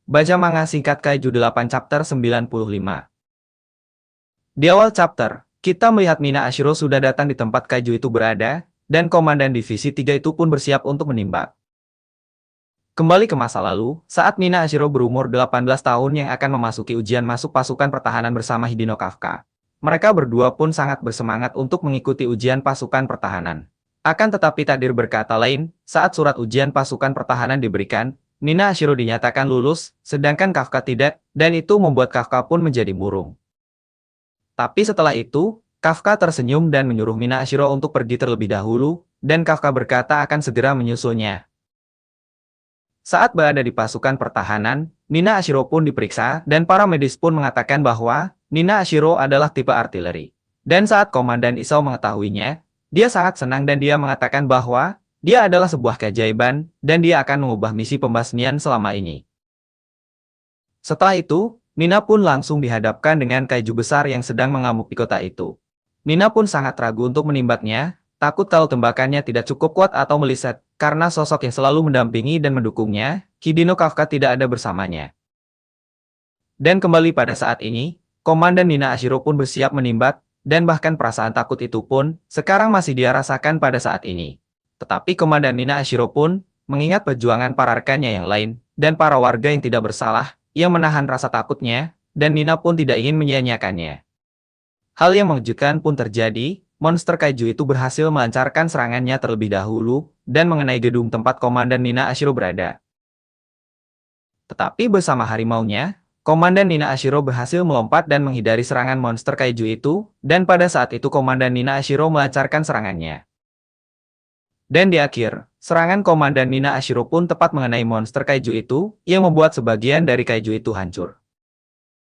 Baca manga singkat Kaiju 8 chapter 95. Di awal chapter, kita melihat Mina Ashiro sudah datang di tempat Kaiju itu berada, dan Komandan Divisi 3 itu pun bersiap untuk menimbak. Kembali ke masa lalu, saat Mina Ashiro berumur 18 tahun yang akan memasuki ujian masuk pasukan pertahanan bersama Hidino Kafka. Mereka berdua pun sangat bersemangat untuk mengikuti ujian pasukan pertahanan. Akan tetapi takdir berkata lain, saat surat ujian pasukan pertahanan diberikan, Mina Ashiro dinyatakan lulus, sedangkan Kafka tidak, dan itu membuat Kafka pun menjadi murung. Tapi setelah itu, Kafka tersenyum dan menyuruh Mina Ashiro untuk pergi terlebih dahulu, dan Kafka berkata akan segera menyusulnya. Saat berada di pasukan pertahanan, Mina Ashiro pun diperiksa, dan para medis pun mengatakan bahwa Mina Ashiro adalah tipe artileri. Dan saat Komandan Isao mengetahuinya, dia sangat senang dan dia mengatakan bahwa dia adalah sebuah keajaiban, dan dia akan mengubah misi pembasmian selama ini. Setelah itu, Nina pun langsung dihadapkan dengan kaiju besar yang sedang mengamuk di kota itu. Nina pun sangat ragu untuk menimbaknya, takut kalau tembakannya tidak cukup kuat atau meliset, karena sosok yang selalu mendampingi dan mendukungnya, Hidino Kafka tidak ada bersamanya. Dan kembali pada saat ini, Komandan Nina Ashiro pun bersiap menimbat, dan bahkan perasaan takut itu pun, sekarang masih dia rasakan pada saat ini. Tetapi Komandan Nina Ashiro pun, mengingat perjuangan para rekannya yang lain, dan para warga yang tidak bersalah, ia menahan rasa takutnya, dan Nina pun tidak ingin menyia-nyiakannya. Hal yang mengejutkan pun terjadi, monster kaiju itu berhasil melancarkan serangannya terlebih dahulu, dan mengenai gedung tempat Komandan Nina Ashiro berada. Tetapi bersama harimaunya, Komandan Nina Ashiro berhasil melompat dan menghindari serangan monster kaiju itu, dan pada saat itu Komandan Nina Ashiro melancarkan serangannya. Dan di akhir, serangan Komandan Nina Ashiro pun tepat mengenai monster kaiju itu, yang membuat sebagian dari kaiju itu hancur.